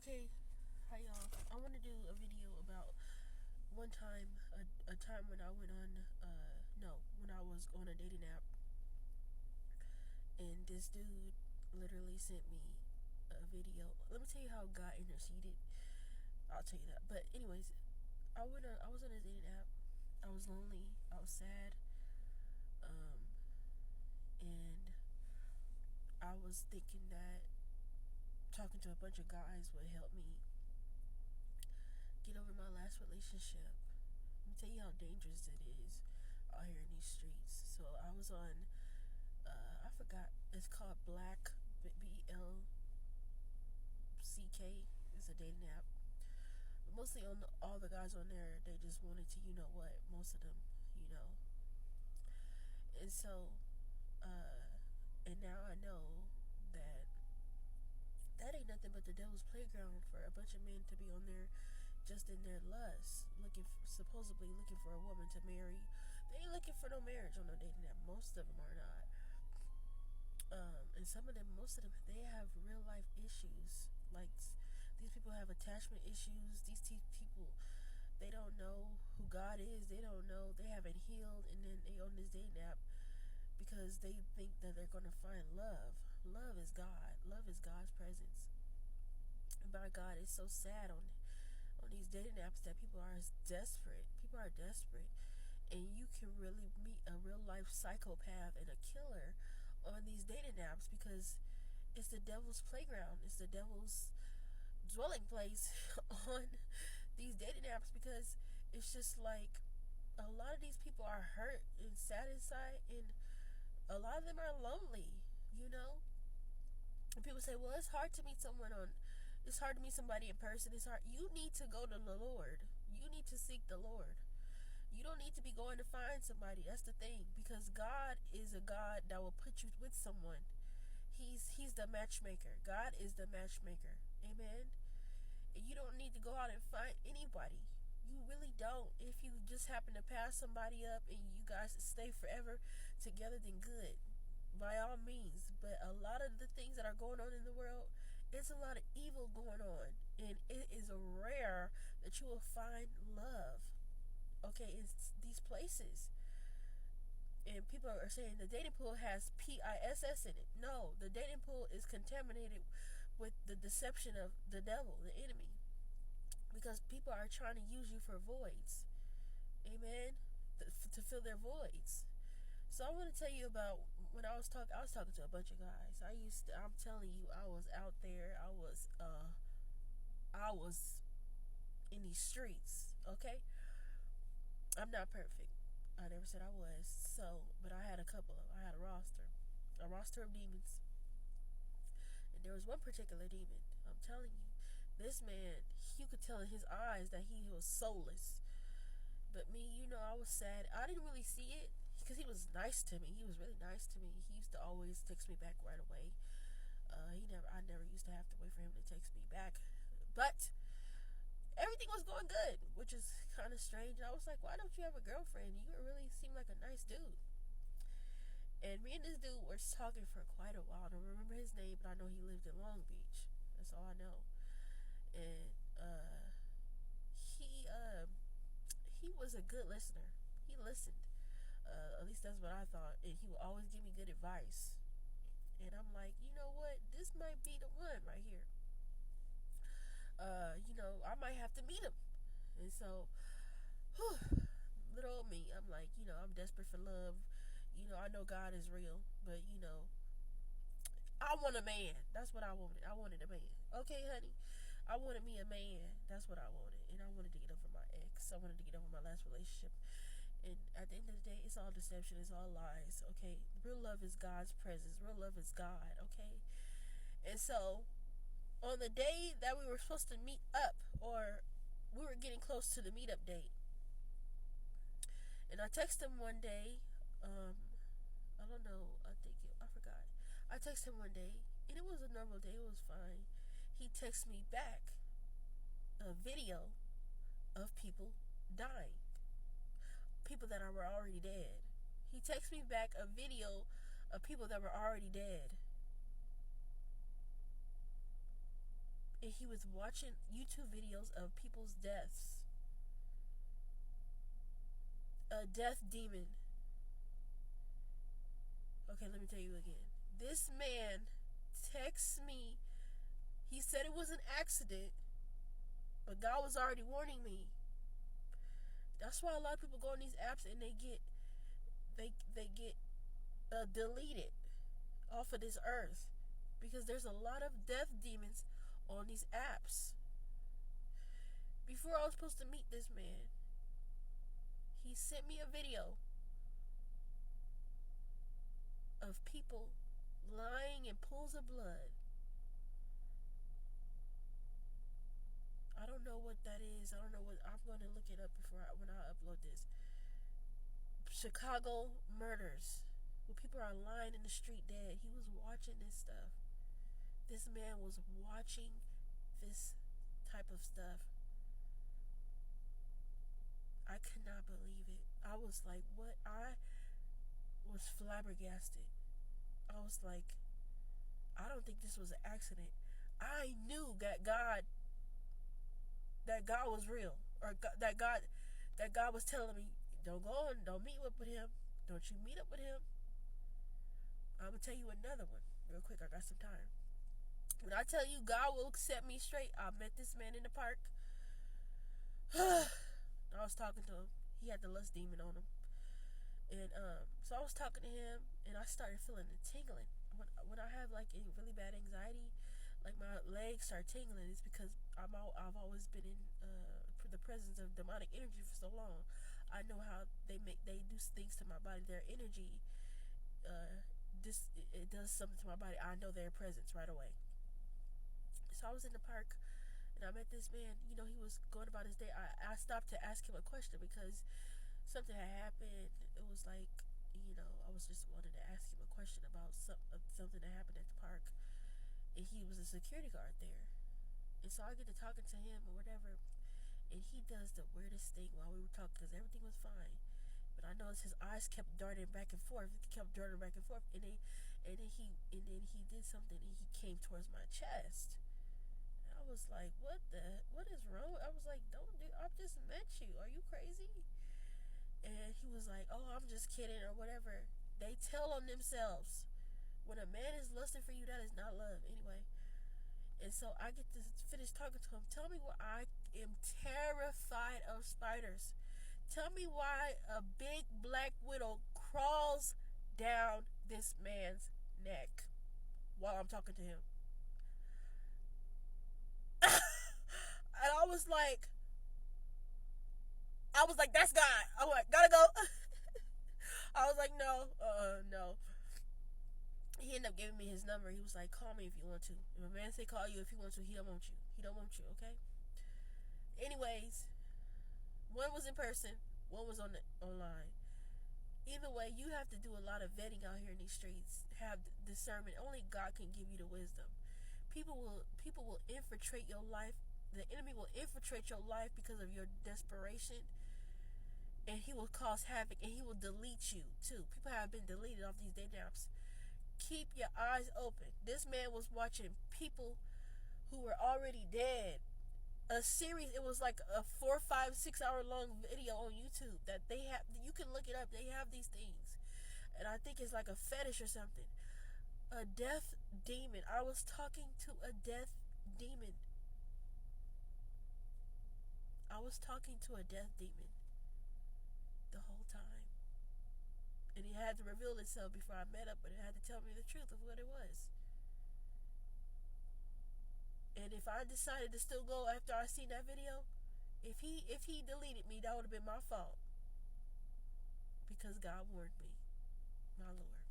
Okay, hi y'all. I want to do a video about one time, a time when I went on, no, when I was on a dating app, and this dude literally sent me a video. Let me tell you how God interceded. I'll tell you that. But anyways, I was on a dating app. I was lonely. I was sad. Um, and I was thinking that talking to a bunch of guys would help me get over my last relationship. Let me tell you how dangerous it is out here in these streets. So I was on, I forgot, it's called Black, BLCK. It's a dating app. But mostly on all the guys on there, they just wanted to, you know what, most of them, you know. And so, and now I know that that ain't nothing but the devil's playground for a bunch of men to be on there just in their lust, supposedly looking for a woman to marry. They ain't looking for no marriage on no dating app. Most of them are not. And some of them, most of them, they have real life issues. Like, these people have attachment issues. These people, they don't know who God is. They don't know. They haven't healed, and then they on this dating app because they think that they're gonna find love. Love is God. Love is God's presence. And by God, it's so sad on these dating apps that people are desperate. People are desperate, and you can really meet a real life psychopath and a killer on these dating apps because it's the devil's playground. It's the devil's dwelling place on these dating apps because it's just like a lot of these people are hurt and sad inside, and a lot of them are lonely, you know? And people say, well, it's hard to meet it's hard to meet somebody in person. It's hard. You need to go to the Lord. You need to seek the Lord. You don't need to be going to find somebody. That's the thing. Because God is a God that will put you with someone. He's the matchmaker. God is the matchmaker. Amen. And you don't need to go out and find anybody. You really don't. If you just happen to pass somebody up and you guys stay forever together, then good. By all means. But a lot of the things that are going on in the world, it's a lot of evil going on. And it is rare that you will find love. Okay, it's these places. And people are saying the dating pool has PISS in it. No, the dating pool is contaminated with the deception of the devil, the enemy. Because people are trying to use you for voids. Amen? To fill their voids. So I want to tell you about when I was talking to a bunch of guys. I'm telling you, I was out there. I was in these streets, okay? I'm not perfect. I never said I was. So, but I had I had a roster of demons. And there was one particular demon. I'm telling you, this man, you could tell in his eyes that he was soulless. But me, you know, I was sad. I didn't really see it because he was nice to me. He was really nice to me. He used to always text me back right away. I never used to have to wait for him to text me back. But everything was going good, which is kind of strange. And I was like, why don't you have a girlfriend? You really seem like a nice dude. And me and this dude were talking for quite a while. I don't remember his name, but I know he lived in Long Beach. That's all I know. And he was a good listener. He listened. At least that's what I thought. And he would always give me good advice. And I'm like, you know what? This might be the one right here. You know, I might have to meet him. And so, little old me, I'm like, you know, I'm desperate for love. You know, I know God is real, but you know, I want a man. That's what I wanted. I wanted a man. Okay, honey. I wanted me a man. That's what I wanted. And I wanted to get over my ex. I wanted to get over my last relationship. And at the end of the day, it's all deception. It's all lies. Okay. Real love is God's presence. Real love is God. Okay. And so, on the day that we were supposed to meet up, or we were getting close to the meetup date, and I texted him one day, I don't know, I forgot. I texted him one day, and it was a normal day, it was fine. He texted me back a video of people dying. People that were already dead. He texted me back a video of people that were already dead. and he was watching YouTube videos of people's deaths. A death demon. Okay, let me tell you again. This man texts me. He said it was an accident, but God was already warning me. That's why a lot of people go on these apps and they get deleted off of this earth, because there's a lot of death demons on these apps. Before I was supposed to meet this man, he sent me a video of people lying in pools of blood. I don't know what that is. I don't know what. I'm going to look it up when I upload this. Chicago murders, where people are lying in the street dead. He was watching this stuff. This man was watching this type of stuff. I could not believe it. I was like, what? I was flabbergasted. I was like, I don't think this was an accident. I knew that God was real, or that God was telling me, don't go and don't meet up with him. Don't you meet up with him. I'm gonna tell you another one real quick. I got some time. When I tell you God will set me straight, I met this man in the park. I was talking to him. He had the lust demon on him. And so I was talking to him, and I started feeling the tingling. When I have like really bad anxiety, like my legs start tingling, it's because I've always been in the presence of demonic energy for so long. I know how they do things to my body. Their energy, it does something to my body. I know their presence right away. So I was in the park, and I met this man. You know, he was going about his day. I stopped to ask him a question because something had happened. It was like, I was just wanting to ask him a question about something that happened at the park. And he was a security guard there. And so I get to talking to him or whatever. And he does the weirdest thing while we were talking, because everything was fine. But I noticed his eyes kept darting back and forth. And then he did something, and he came towards my chest. And I was like, what is wrong? I was like, I've just met you. Are you crazy? And he was like, oh, I'm just kidding or whatever. They tell on themselves. When a man is lusting for you, that is not love. Anyway. And so I get to finish talking to him. Tell me why I am terrified of spiders. Tell me why a big black widow crawls down this man's neck while I'm talking to him. And I was like, that's God. I'm like, gotta go. I was like, no. He ended up giving me his number. He was like, call me if you want to. If a man say call you if he wants to, he don't want you. He don't want you, okay? Anyways, one was in person, one was online. Either way, you have to do a lot of vetting out here in these streets. Have discernment. Only God can give you the wisdom. People will infiltrate your life. The enemy will infiltrate your life because of your desperation. And he will cause havoc, and he will delete you too. People have been deleted off these day naps. Keep your eyes open. This man was watching people who were already dead. A series, it was like a 4, 5, 6 hour long video on YouTube that they have. You can look it up. They have these things. And I think it's like a fetish or something. A death demon. I was talking to a death demon. I was talking to a death demon the whole time. And it had to reveal itself before I met up, but it had to tell me the truth of what it was. And if I decided to still go after I seen that video, if he deleted me, that would have been my fault. Because God warned me. My Lord.